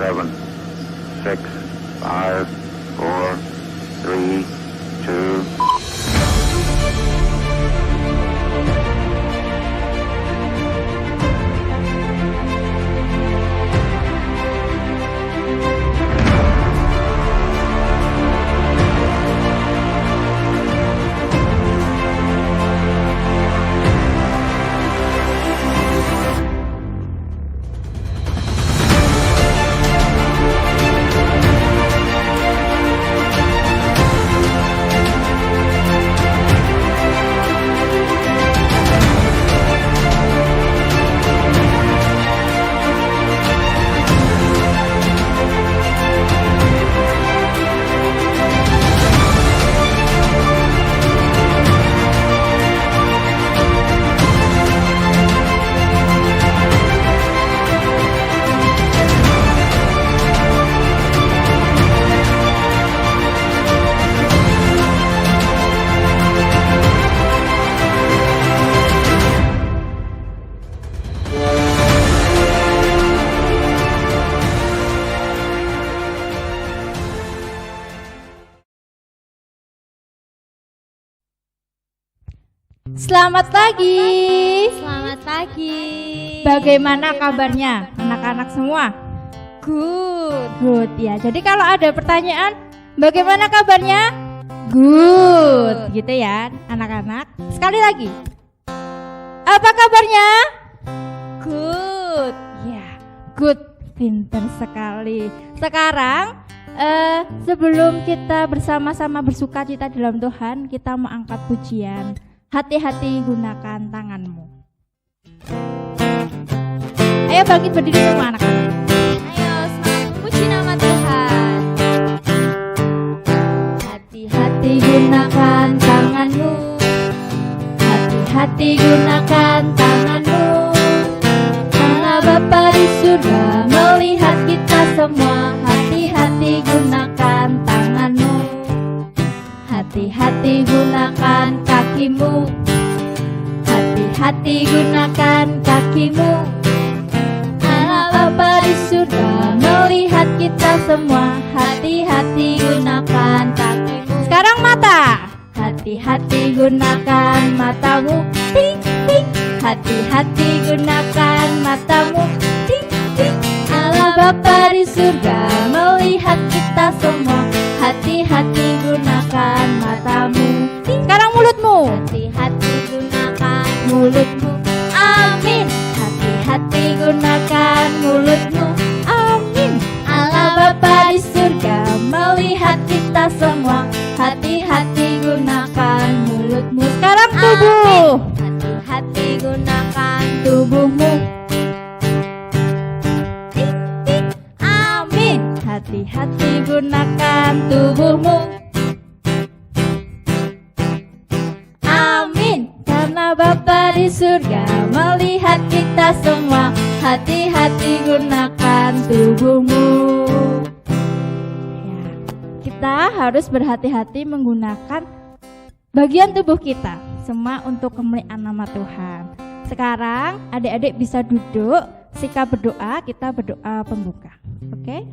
7, 6, 5, 4, 3, 2. Selamat pagi. Selamat pagi. Bagaimana kabarnya anak-anak semua? Good ya. Jadi kalau ada pertanyaan, bagaimana kabarnya? Good, gitu ya anak-anak. Sekali lagi. Apa kabarnya? Good. Ya, good. Pinter sekali. Sekarang sebelum kita bersama-sama bersukacita dalam Tuhan, kita mau angkat pujian. Hati-hati gunakan tanganmu. Ayo bangkit berdiri semua anak-anak. Ayo semangat memuji nama Tuhan. Hati-hati gunakan tanganmu. Hati-hati gunakan tanganmu. Allah Bapa di surga melihat kita semua. Hati-hati gunakan tanganmu. Hati-hati gunakan kakimu. Hati-hati gunakan kakimu. Allah Bapa di surga melihat kita semua. Hati-hati gunakan kakimu. Sekarang mata. Hati-hati gunakan matamu. Ting, ting. Hati-hati gunakan matamu. Ting, ting. Allah Bapa di surga melihat kita semua. Hati-hati gunakan matamu. Ting. Sekarang mulutmu. Hati-hati gunakan mulutmu. Amin. Hati-hati gunakan mulutmu. Amin. Allah Bapa di surga melihat kita semua. Hati-hati gunakan mulutmu. Sekarang tubuh. Amin. Hati-hati gunakan tubuhmu. Tik, tik. Amin. Hati-hati gunakan tubuhmu. Amin. Karena Bapa di surga melihat kita semua. Hati-hati gunakan tubuhmu. Ya, kita harus berhati-hati menggunakan bagian tubuh kita, semua untuk kemuliaan nama Tuhan. Sekarang adik-adik bisa duduk, sikap berdoa, kita berdoa pembuka. Oke?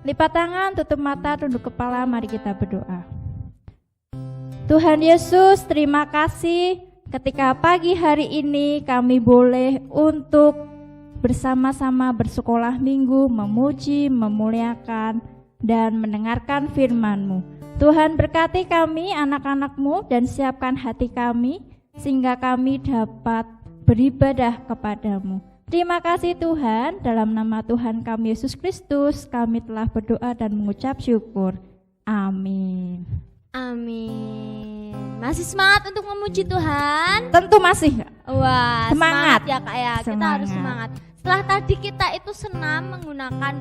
Lipat tangan, tutup mata, tunduk kepala, mari kita berdoa. Tuhan Yesus, terima kasih ketika pagi hari ini kami boleh untuk bersama-sama bersekolah minggu, memuji, memuliakan, dan mendengarkan firman-Mu. Tuhan berkati kami anak-anak-Mu dan siapkan hati kami sehingga kami dapat beribadah kepadamu. Terima kasih Tuhan, dalam nama Tuhan kami Yesus Kristus kami telah berdoa dan mengucap syukur. Amin. Amin. Masih semangat untuk memuji Tuhan? Tentu masih. Wah, Semangat. ya Kak ya. Kita harus semangat. Setelah tadi kita itu senam menggunakan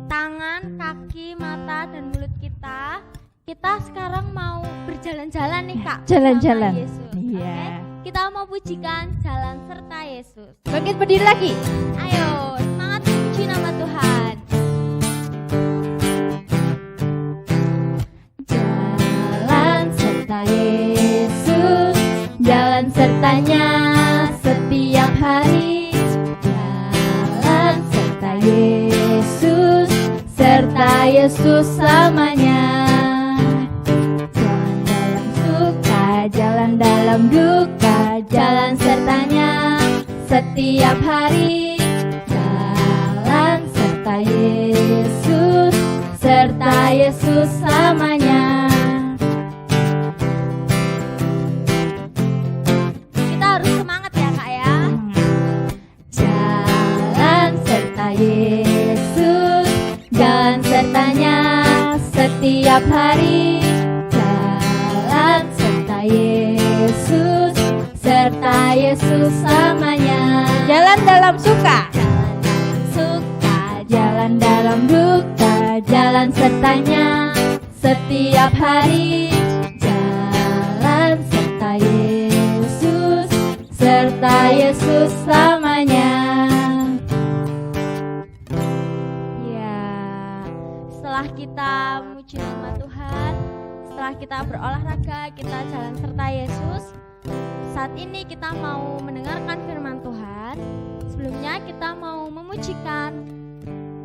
tangan, kaki, mata, dan mulut kita. Kita sekarang mau berjalan-jalan nih Kak. Jalan-jalan. bersama Yesus. Iya. Oke? Kita mau pujikan jalan serta Yesus. Bangkit berdiri lagi. Ayo, semangat memuji nama Tuhan. Jalan serta Yesus, jalan sertanya setiap hari. Jalan serta Yesus. Yesus selamanya. Jalan dalam suka, jalan dalam duka, jalan sertanya setiap hari. Jalan serta Yesus, serta Yesus selamanya. Kita harus semangat ya Kak ya. Jalan serta Yesus, jalan sertanya setiap hari. Jalan serta Yesus, serta Yesus selamanya. Jalan dalam suka, jalan dalam duka, jalan sertanya setiap hari. Jalan serta Yesus, serta Yesus selamanya. Ya, setelah kita memuji nama Tuhan, setelah kita berolahraga, kita jalan serta Yesus. Saat ini kita mau mendengarkan firman Tuhan. Sebelumnya kita mau memujikan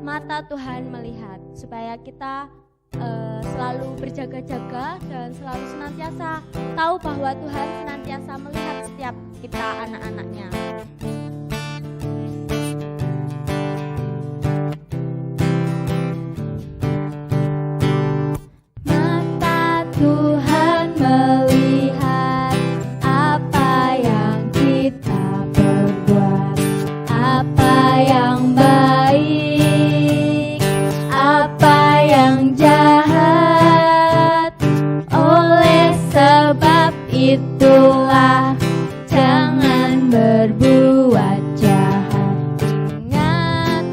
mata Tuhan melihat, supaya kita selalu berjaga-jaga dan selalu senantiasa tahu bahwa Tuhan senantiasa melihat setiap kita anak-anaknya. Mata Tuhan melihat apa yang kita perbuat, apa yang baik, apa yang jahat. Oleh sebab itulah jangan berbuat jahat. Ingat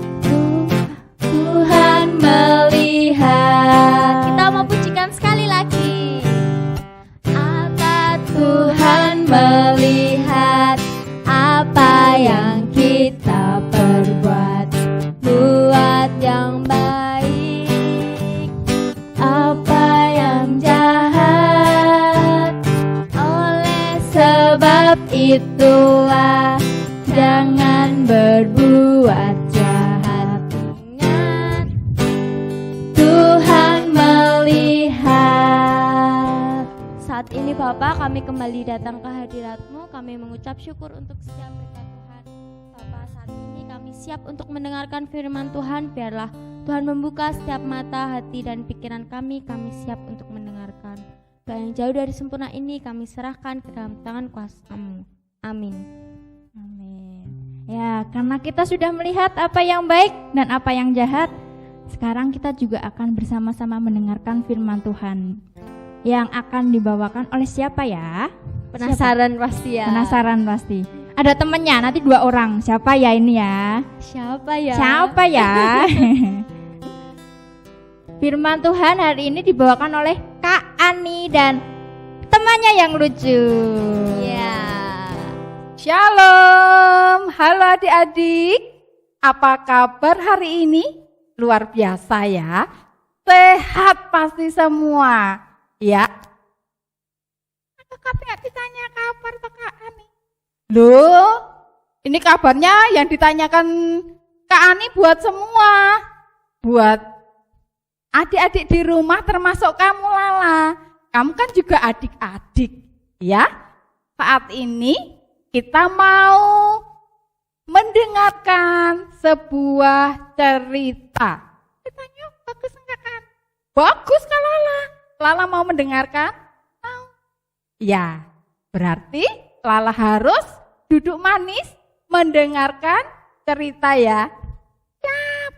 Tuhan melihat. Kita mau pujikan sekali lagi. Apa Tuhan melihat apa yang kita perbuat, buat yang baik, apa yang jahat. Oleh sebab itulah jangan berbuat jahat. Ingat Tuhan melihat. Saat ini Bapak, kami kembali datang ke hadirat-Mu. Kami mengucap syukur untuk setiap berkat Tuhan. Bapak, saat ini kami siap untuk mendengarkan firman Tuhan. Biarlah Tuhan membuka setiap mata, hati, dan pikiran kami. Kami siap untuk mendengarkan. Doa yang jauh dari sempurna ini kami serahkan ke dalam tangan kuasa-Mu. Amin. Amin. Ya, karena kita sudah melihat apa yang baik dan apa yang jahat, sekarang kita juga akan bersama-sama mendengarkan firman Tuhan yang akan dibawakan oleh siapa ya? Penasaran pasti ya. Penasaran pasti. Ada temennya, nanti 2 orang. Siapa ya ini ya? Siapa ya? Siapa ya? Firman Tuhan hari ini dibawakan oleh Kak Ani dan temannya yang lucu. Ya. Shalom, halo adik-adik. Apa kabar hari ini? Luar biasa ya. Sehat pasti semua. Ya. Kakak nggak ditanya kabar Kak Ani. Loh, ini kabarnya yang ditanyakan Kak Ani buat semua. Buat adik-adik di rumah termasuk kamu Lala. Kamu kan juga adik-adik, ya. Saat ini kita mau mendengarkan sebuah cerita. Ceritanya bagus enggak kan? Bagus kan Lala? Lala mau mendengarkan? Mau. Ya, berarti Lala harus duduk manis mendengarkan cerita ya. Siap.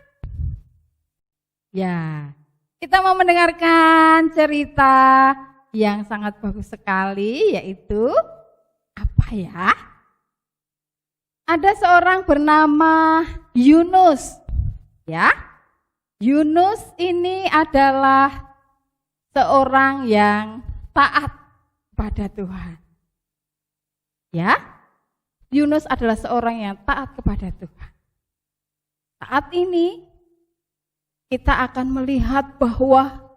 Ya, kita mau mendengarkan cerita yang sangat bagus sekali, yaitu apa ya? Ada seorang bernama Yunus. Ya, Yunus ini adalah seorang yang taat pada Tuhan. Ya, Yunus adalah seorang yang taat kepada Tuhan. Saat ini kita akan melihat bahwa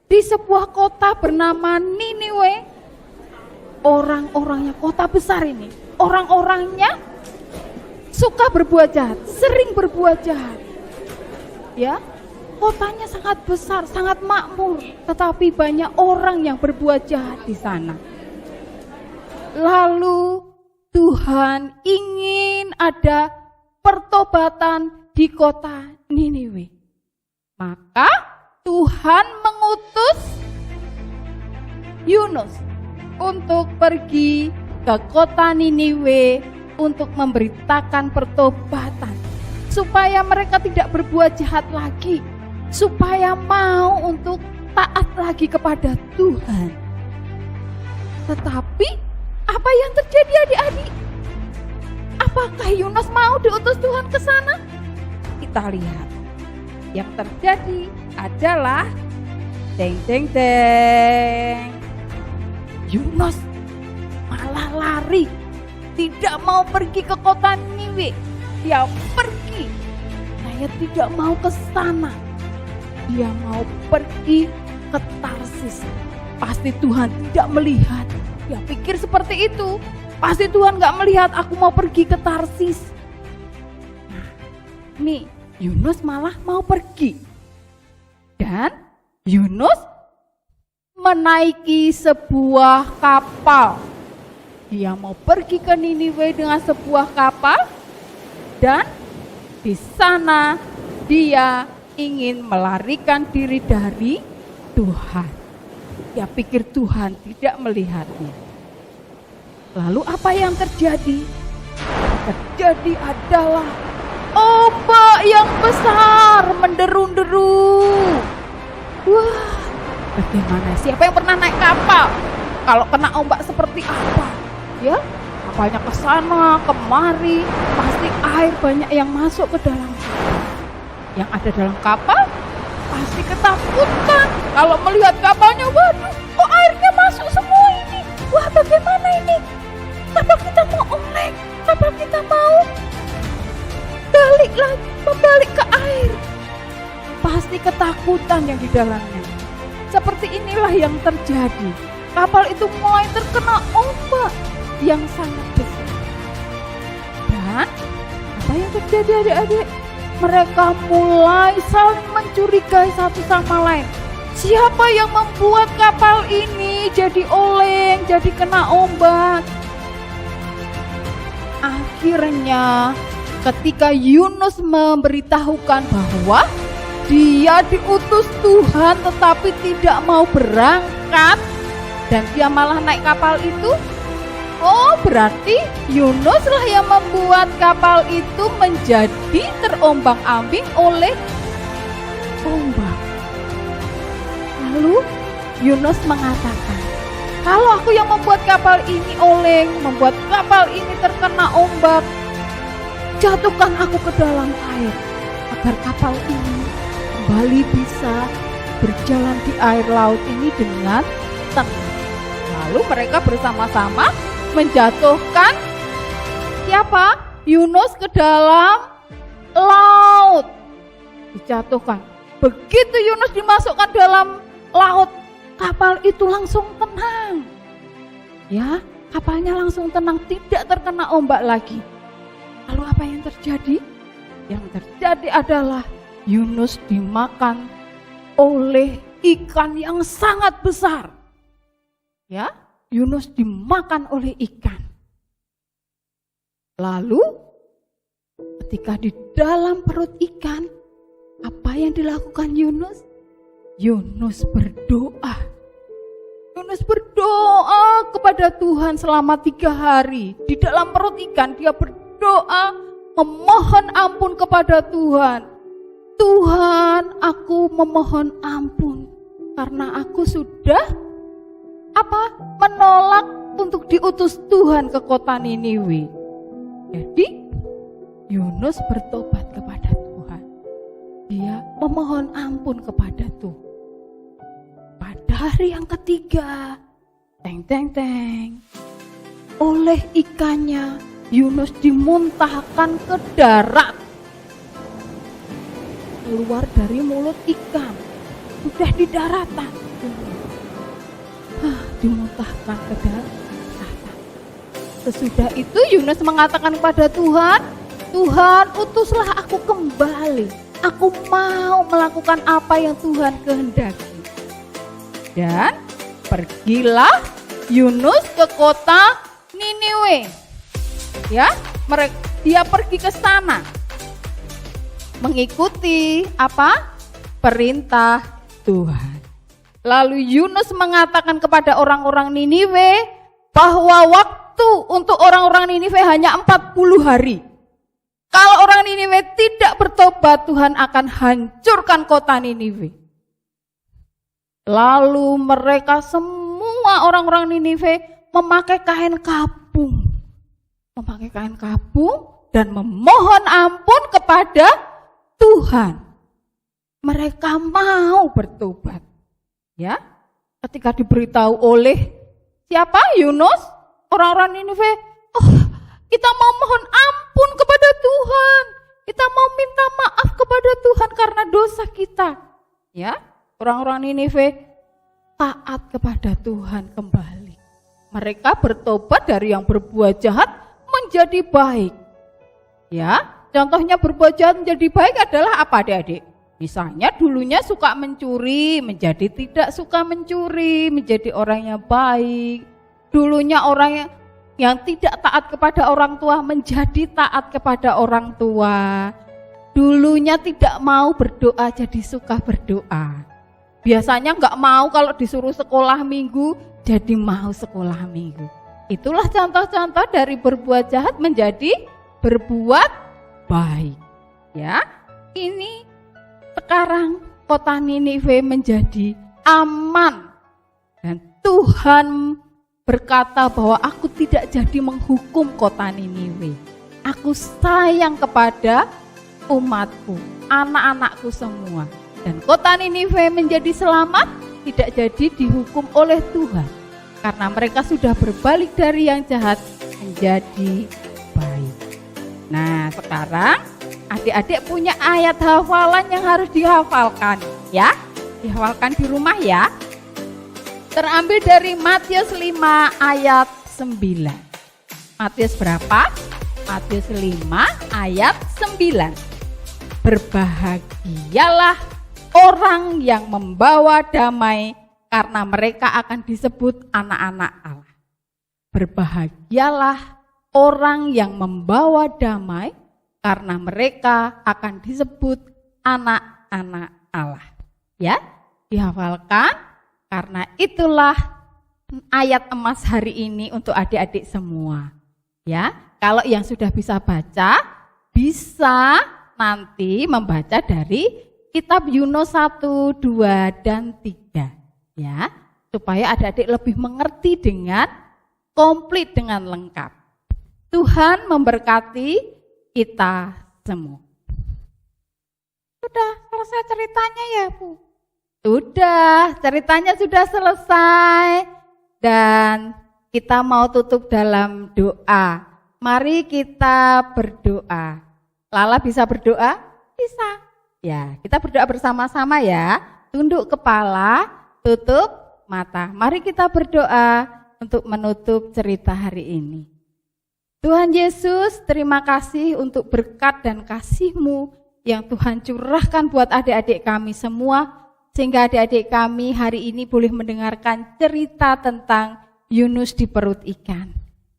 di sebuah kota bernama Niniwe, orang-orangnya, kota besar ini, orang-orangnya suka berbuat jahat, sering berbuat jahat. Ya, kotanya sangat besar, sangat makmur, tetapi banyak orang yang berbuat jahat di sana. Lalu Tuhan ingin ada pertobatan di kota Niniwe. Maka Tuhan mengutus Yunus untuk pergi ke kota Niniwe untuk memberitakan pertobatan, supaya mereka tidak berbuat jahat lagi, supaya mau untuk taat lagi kepada Tuhan. Tetapi apa yang terjadi adik-adik? Apakah Yunus mau diutus Tuhan ke sana? Kita lihat. Yang terjadi adalah deng deng deng. Yunus malah lari, tidak mau pergi ke kota Niniwe. Dia pergi. Saya tidak mau ke sana. Dia mau pergi ke Tarsis. Pasti Tuhan tidak melihat. Dia pikir seperti itu. Pasti Tuhan gak melihat aku mau pergi ke Tarsis. Nah, nih Yunus malah mau pergi. Dan Yunus menaiki sebuah kapal. Dia mau pergi ke Niniwe dengan sebuah kapal. Dan di sana dia ingin melarikan diri dari Tuhan. Dia pikir Tuhan tidak melihatnya. Lalu apa yang terjadi? Terjadi adalah ombak yang besar menderu-deru. Wah, bagaimana? Siapa yang pernah naik kapal? Kalau kena ombak seperti apa? Ya, kapalnya ke sana, kemari, pasti air banyak yang masuk ke dalam kapal. Yang ada dalam kapal pasti ketakutan kalau melihat kapalnya. Waduh, kok airnya masuk semua ini? Wah, bagaimana ini? Apa kita mau oleng? Apa kita mau balik lagi, membalik ke air? Pasti ketakutan yang di dalamnya. Seperti inilah yang terjadi. Kapal itu mulai terkena ombak yang sangat besar. Dan apa yang terjadi adik-adik? Mereka mulai saling mencurigai satu sama lain. Siapa yang membuat kapal ini jadi oleng, jadi kena ombak? Akhirnya ketika Yunus memberitahukan bahwa dia diutus Tuhan tetapi tidak mau berangkat dan dia malah naik kapal itu, oh berarti Yunuslah yang membuat kapal itu menjadi terombang-ambing oleh ombak. Lalu Yunus mengatakan, kalau aku yang membuat kapal ini oleng, membuat kapal ini terkena ombak, jatuhkan aku ke dalam air, agar kapal ini kembali bisa berjalan di air laut ini dengan tenang. Lalu mereka bersama-sama menjatuhkan siapa? Yunus ke dalam laut. Dijatuhkan. Begitu Yunus dimasukkan dalam laut, kapal itu langsung tenang. Ya, kapalnya langsung tenang, tidak terkena ombak lagi. Lalu apa yang terjadi? Yang terjadi adalah Yunus dimakan oleh ikan yang sangat besar. Ya, Yunus dimakan oleh ikan. Lalu ketika di dalam perut ikan, apa yang dilakukan Yunus? Yunus berdoa. Yunus berdoa kepada Tuhan selama 3 hari. Di dalam perut ikan dia berdoa, memohon ampun kepada Tuhan. Tuhan, aku memohon ampun karena aku sudah menolak untuk diutus Tuhan ke kota Niniwe. Jadi Yunus bertobat kepada Tuhan. Dia memohon ampun kepada Tuhan. Pada hari yang ketiga, oleh ikannya Yunus dimuntahkan ke darat. Keluar dari mulut ikan, sudah di daratan. Dimuntahkan ke daratan. Sesudah itu Yunus mengatakan kepada Tuhan, Tuhan, utuslah aku kembali aku mau melakukan apa yang Tuhan kehendaki. Dan pergilah Yunus ke kota Niniwe. Ya, dia pergi ke sana mengikuti apa? Perintah Tuhan. Lalu Yunus mengatakan kepada orang-orang Niniwe bahwa waktu untuk orang-orang Niniwe hanya 40 hari. Kalau orang Niniwe tidak bertobat, Tuhan akan hancurkan kota Niniwe. Lalu mereka semua orang-orang Niniwe memakai kain kabung. Memakai kain kabung dan memohon ampun kepada Tuhan. Mereka mau bertobat. Ya, ketika diberitahu oleh siapa? Yunus, orang-orang Niniwe, oh, kita mau mohon ampun kepada Tuhan. Kita mau minta maaf kepada Tuhan karena dosa kita. Ya, orang-orang Niniwe taat kepada Tuhan kembali. Mereka bertobat dari yang berbuat jahat menjadi baik. Ya, contohnya berbuat jahat menjadi baik adalah apa, adik-adik? Misalnya dulunya suka mencuri, menjadi tidak suka mencuri, menjadi orang yang baik. Dulunya orang yang tidak taat kepada orang tua, menjadi taat kepada orang tua. Dulunya tidak mau berdoa, jadi suka berdoa. Biasanya enggak mau kalau disuruh sekolah minggu, jadi mau sekolah minggu. Itulah contoh-contoh dari berbuat jahat menjadi berbuat baik. Ya, ini sekarang kota Niniwe menjadi aman. Dan Tuhan berkata bahwa aku tidak jadi menghukum kota Niniwe. Aku sayang kepada umatku, anak-anakku semua. Dan kota Niniwe menjadi selamat, tidak jadi dihukum oleh Tuhan. Karena mereka sudah berbalik dari yang jahat menjadi baik. Nah, sekarang adik-adik punya ayat hafalan yang harus dihafalkan, ya. Dihafalkan di rumah ya. Terambil dari Matius 5 ayat 9. Matius berapa? Matius 5 ayat 9. Berbahagialah orang yang membawa damai, karena mereka akan disebut anak-anak Allah. Berbahagialah orang yang membawa damai, karena mereka akan disebut anak-anak Allah. Ya, dihafalkan, karena itulah ayat emas hari ini untuk adik-adik semua. Ya, kalau yang sudah bisa baca, bisa nanti membaca dari kitab Yunus 1, 2, dan 3. Ya, supaya adik-adik lebih mengerti dengan komplit, dengan lengkap. Tuhan memberkati kita semua. Sudah selesai ceritanya ya, Bu? Sudah, ceritanya sudah selesai. Dan kita mau tutup dalam doa. Mari kita berdoa. Lala bisa berdoa? Bisa. Ya, kita berdoa bersama-sama ya. Tunduk kepala, tutup mata. Mari kita berdoa untuk menutup cerita hari ini. Tuhan Yesus, terima kasih untuk berkat dan kasih-Mu yang Tuhan curahkan buat adik-adik kami semua, sehingga adik-adik kami hari ini boleh mendengarkan cerita tentang Yunus di perut ikan.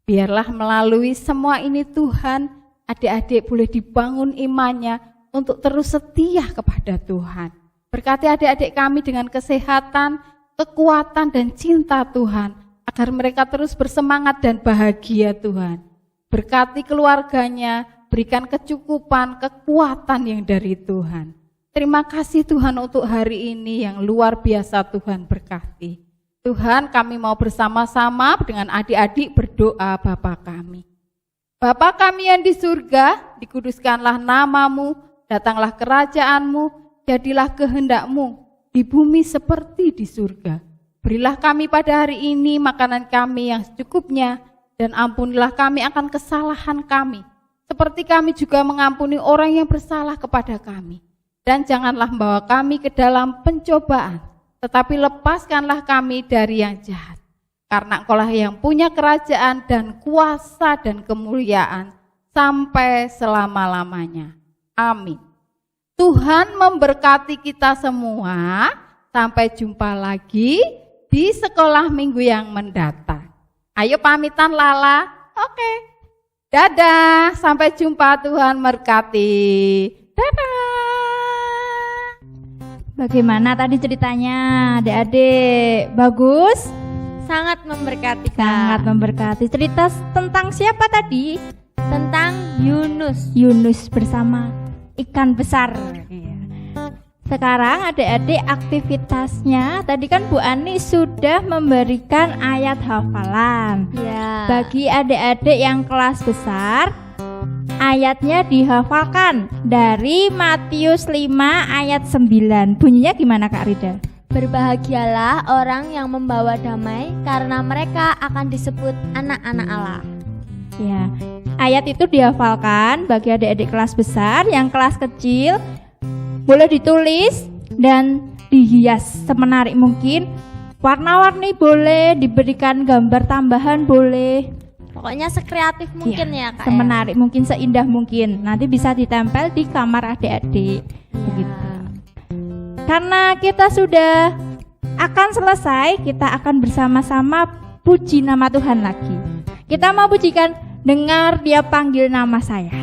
Biarlah melalui semua ini Tuhan, adik-adik boleh dibangun imannya untuk terus setia kepada Tuhan. Berkati adik-adik kami dengan kesehatan, kekuatan, dan cinta Tuhan, agar mereka terus bersemangat dan bahagia Tuhan. Berkati keluarganya, berikan kecukupan, kekuatan yang dari Tuhan. Terima kasih Tuhan untuk hari ini yang luar biasa Tuhan berkati. Tuhan, kami mau bersama-sama dengan adik-adik berdoa Bapa kami. Bapa kami yang di surga, dikuduskanlah nama-Mu, datanglah kerajaan-Mu, jadilah kehendak-Mu di bumi seperti di surga. Berilah kami pada hari ini makanan kami yang secukupnya, dan ampunilah kami akan kesalahan kami, seperti kami juga mengampuni orang yang bersalah kepada kami. Dan janganlah membawa kami ke dalam pencobaan, tetapi lepaskanlah kami dari yang jahat. Karena Engkaulah yang punya kerajaan dan kuasa dan kemuliaan sampai selama-lamanya. Amin. Tuhan memberkati kita semua. Sampai jumpa lagi di sekolah minggu yang mendatang. Ayo pamitan Lala. Oke. Dadah, sampai jumpa, Tuhan memberkati. Dadah. Bagaimana tadi ceritanya, adik-adik? Bagus? Sangat memberkati, Kak. Sangat memberkati. Cerita tentang siapa tadi? Tentang Yunus. Yunus bersama ikan besar. Sekarang adik-adik aktivitasnya, tadi kan Bu Ani sudah memberikan ayat hafalan. Ya. Bagi adik-adik yang kelas besar, ayatnya dihafalkan dari Matius 5 ayat 9. Bunyinya gimana Kak Rida? Berbahagialah orang yang membawa damai, karena mereka akan disebut anak-anak Allah. Ya, ayat itu dihafalkan bagi adik-adik kelas besar. Yang kelas kecil boleh ditulis dan dihias semenarik mungkin. Warna-warni boleh, diberikan gambar tambahan boleh. Pokoknya sekreatif mungkin ya, Kak. Semenarik mungkin, seindah mungkin. Nanti bisa ditempel di kamar adik-adik. Begitu. Karena kita sudah akan selesai, kita akan bersama-sama puji nama Tuhan lagi. Kita mau pujikan Dengar Dia Panggil Nama Saya.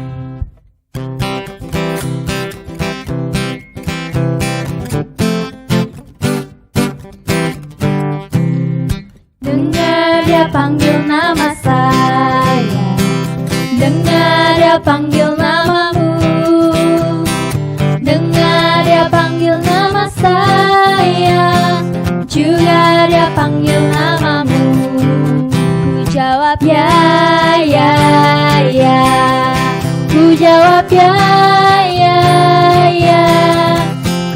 Dengar Dia panggil nama saya, dengar Dia panggil namamu, dengar Dia panggil nama saya, juga Dia panggil namamu. Ku jawab ya, ya, ya. Ku jawab ya, ya, ya.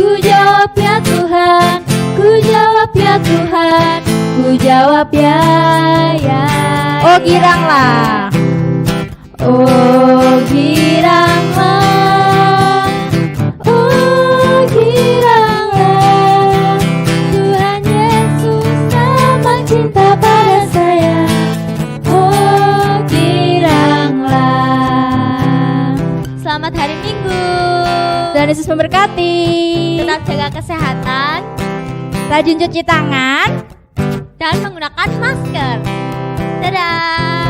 Ku jawab ya Tuhan, ku jawab ya Tuhan. Ku jawab ya, ya. Oh giranglah. Oh giranglah, oh giranglah. Tuhan Yesus amat cinta pada saya. Oh giranglah. Selamat hari Minggu. Tuhan Yesus memberkati. Tetap jaga kesehatan Rajin cuci tangan. dan menggunakan masker. Dadah.